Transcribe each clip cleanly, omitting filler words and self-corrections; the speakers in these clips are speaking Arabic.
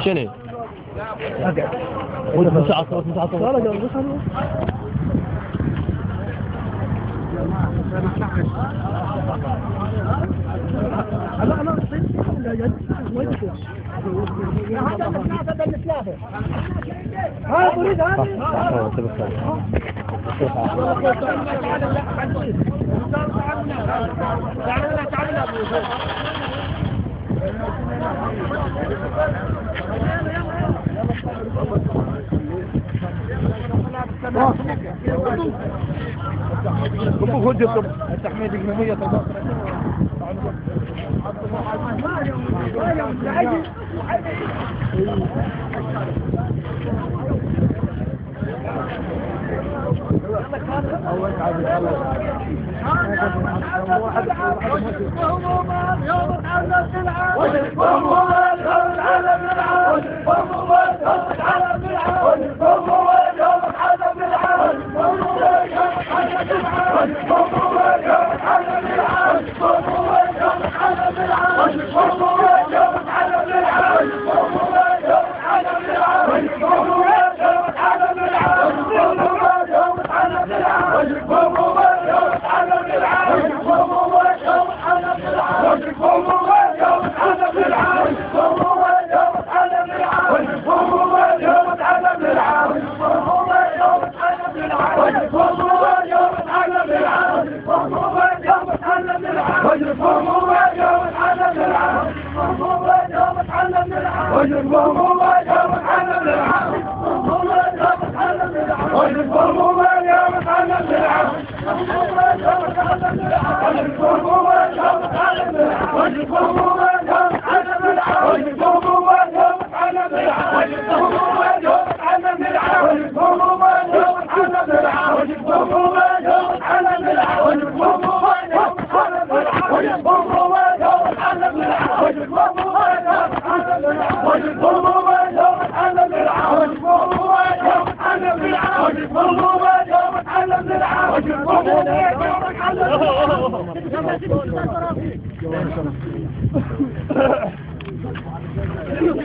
شنو؟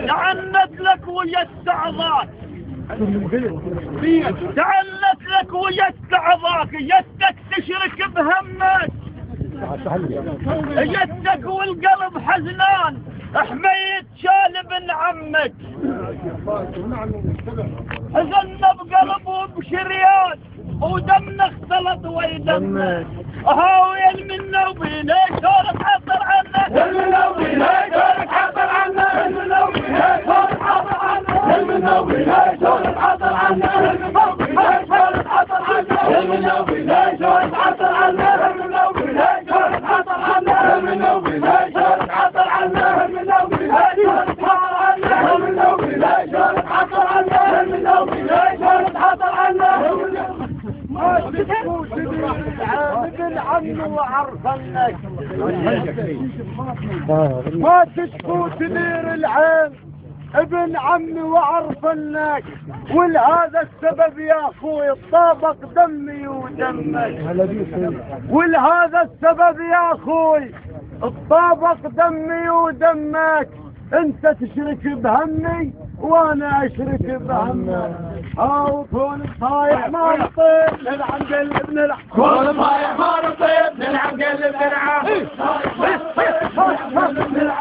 تعنت لك ويا استعظاك، تعنت لك ويا استعظاك، يدك تشرك بهمك، يدك والقلب حزنان، حميت شالب عمك، حزننا بقلب وبشريان، ودمنا اختلط ويدمك، هاويل منا وبينا شلون تحصل عنه، منا وبينا شلون تحصل عنه، منا وبينا شلون تحصل عنه، منا وبينا شلون تحصل عنه، منا وبينا شلون تحصل عنه، منا وبينا شلون تحصل عنه، منا وبينا شلون تحصل عنه، منا وبينا شلون تحصل عنه، منا وبينا شلون تحصل عنه، منا وبينا شلون تحصل عنه، منا وبينا شلون تحصل عنه. ابن عمي وعرفنك، ما تشكو تدير العين، ابن عمي وعرفنك، ولهذا السبب يا اخوي طابق دمي ودمك، ولهذا السبب يا اخوي الطابق دمي ودمك، انت تشرك بهمي وانا اشرك بهمك، او كون صايح ما نطيب نلعب قلب نلعب، كون صايح ما نطيب نلعب قلب نلعب،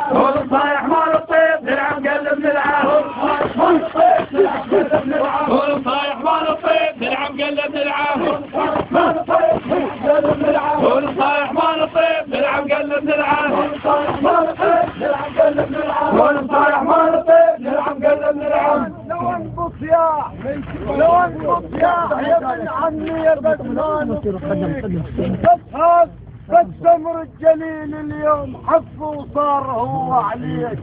كون صايح ما نطيب نلعب قلب نلعب، كون صايح ما نطيب نلعب قلب نلعب، كون صايح ما نطيب نلعب قلب نلعب، كون صايح ما نطيب نلعب قلب نلعب. لو انبط يا ابن عمي يا بدمان بس التمر الجليل اليوم حف وصار هو عليك،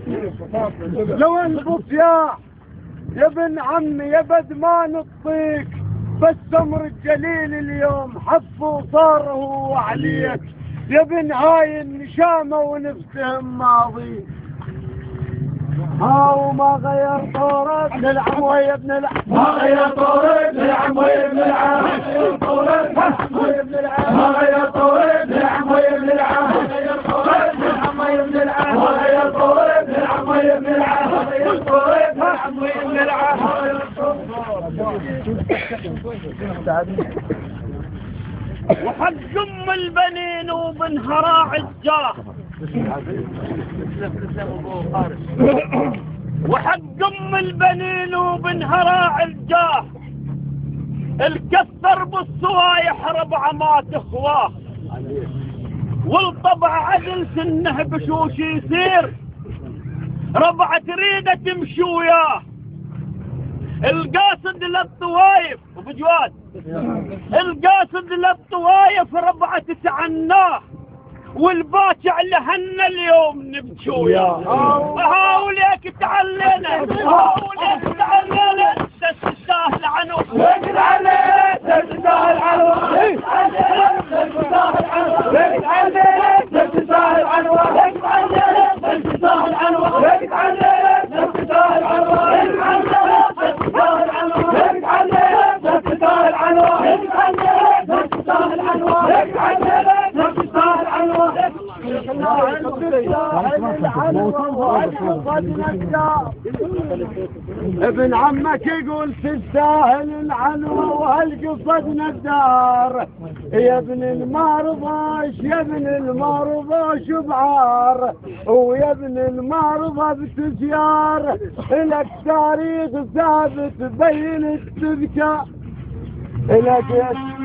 لو انبط يا ابن عمي يا بدمان الطيك، بس تمر الجليل اليوم حف وصار هو عليك، يا ابن هاي النشامة ونفسهم ماضي، هاو ما غير طورك نلعب ويا بنلعب، ما غير طورك نلعب ويا بنلعب، ما غير طورك نلعب ويا بنلعب، ابن العم يا الطور ابن العم يا ابن العم يا الطور ابن العم يا ابن العم. وحق ام البنين وبنهراع الجاه وحق ام البنين وبنهراع الجاه الكثر بالصوايح ربع ما تخواه والطبع عدل سنه بشوش يصير ربع تريده تمشي وياه القاصد للطوايف وبجواد القاصد للطوايف ربع تتعناه والباكع لهنا اليوم نبكي وياه. هاوليك تعلينا هاوليك تعلينا تستاهل عنه ليك تعلينا تستاهل عنه ليك تعلينا تستاهل عنه ليك تعلينا تستاهل عنه ليك تعلينا تستاهل عنه ليك تعلينا تستاهل عنه ليك تعلينا تستاهل عنه ليك تعلينا تستاهل عنه ليك تعلينا تستاهل عنه ليك تعلينا تستاهل عنه. ابن عمك يقول تستاهل العنوة وهالقصد ندار يا ابن المرضاش يا ابن المرضاش بعار ويا ابن المرضى بتجار لك تاريخ ثابت بين التذكار لك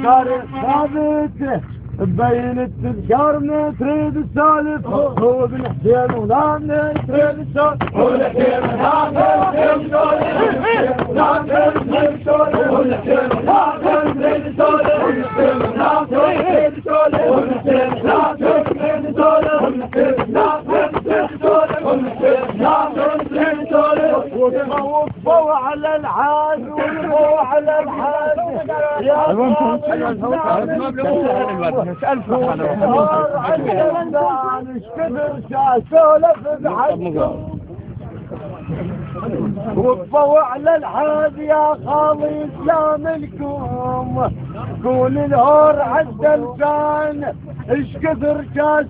تاريخ ثابت بين التذكار من تريد السالف هو ابن حسين ونام تريد السالف هو الحسين ونام تريد السالف نام تريد السالف هو الحسين ونام تريد السالف هو الحسين ونام تريد السالف هو الحسين ونام تريد السالف هو الحسين ونام تريد السالف هو الحسين ونام تريد السالف. وقفوا على الحاج وقفوا على الحاج يا وقفوا على الحاد يا خالي اسلامكم قول الهور عد الفان ايش كثر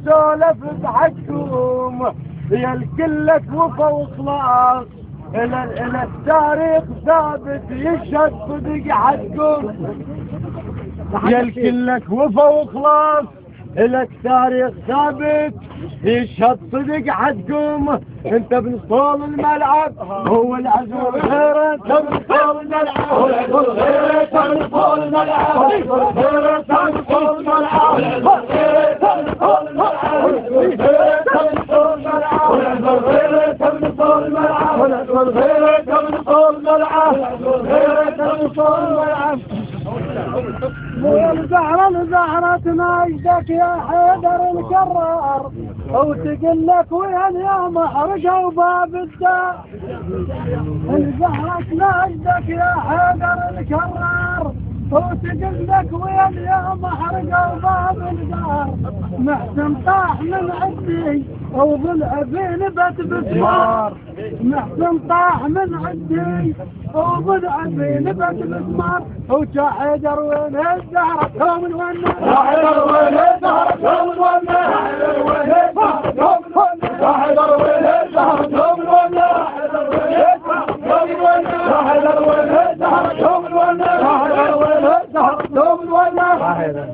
سولف بحقكم يا الكلك وفا وخلاص الى التاريخ ثابت يشهد صدق حقكم يا الكلك وفا وخلاص لك تاريخ ثابت يشهد صدق حدكم انت ابن طول الملعب هو العزو غيره انت ابن طول الملعب هو العزو غيره انت ابن طول الملعب هو العزو غيره انت ابن طول الملعب هو العزو غيره انت ابن طول الملعب هو العزو غيره انت ابن طول الملعب هو العزو غيره انت ابن طول الملعب هو العزو غيره انت ابن طول الملعب هو العزو غيره انت ابن طول الملعب. الزهرة ناجدك يا حيدر الكرار وتقول لك وين يا محرقة وباب الدار الزهرة ناجدك يا حيدر الكرار وتقول لك وين يا محرقة وباب الدار محسن طاح من عندي وضلع في نبت بسمار محسن طاح من عندي وضلع في نبت بسمار وجا حيدر وين الزهرة توم الونه يا حيدر وين الزهرة توم الونه يا حيدر وين الزهرة توم الونه يا حيدر وين الزهرة توم الونه يا حيدر وين الزهرة توم الونه يا حيدر وين الزهرة توم الونه يا حيدر.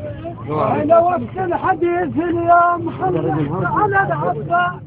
على وقت الحديث اليوم حنحت على العباس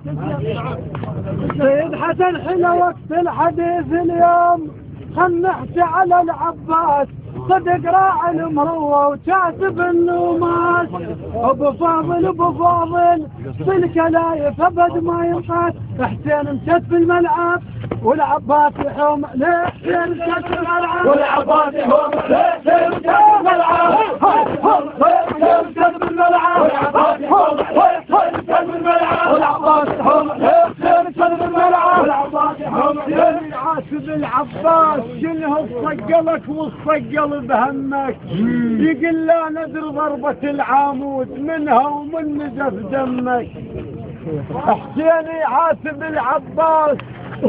سيد حسن حين وقت الحديث اليوم حنحت على العباس صدق راعي المروة وكاتب النوماس ابو فاضل بالكلايف ابد ما ينقاس حسين مشت في الملعب والعباس يحوم ليه حسين مشت في الملعب والعباس يحوم ليه حسين مشت في الملعب حسين مشت في الملعب والعباس يحوم ليه حسين مشت في الملعب والعباس يحوم ليه حسين مشت في الملعب والعباس يحوم ليه عاتب العباس شنو صقلك وصقل بهمك يقول لا ندر ضربة العامود منها ومن نزف دمك حسيني عاتب العباس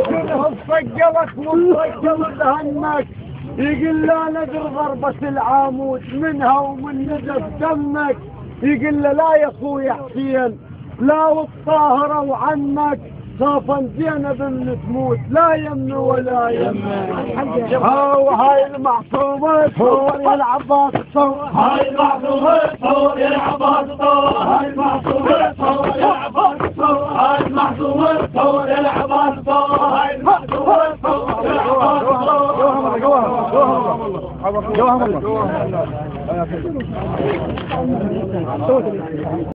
شنو صقلك وصقل بهمك يقول لا ندر ضربة العامود منها ومن نزف دمك يقول له لا يا اخوي حسين لا والطاهرة وعنك خافا زينب من تموت لا يم ولا يم. هاي المعصومة صور يا العباس صور. هاي المعصومة صور يا العباس صور. هاي المعصومة صور يا العباس صور. هاي المعصومة صور يا العباس صور. هاي المعصومة صور يا العباس صور. جواهم الله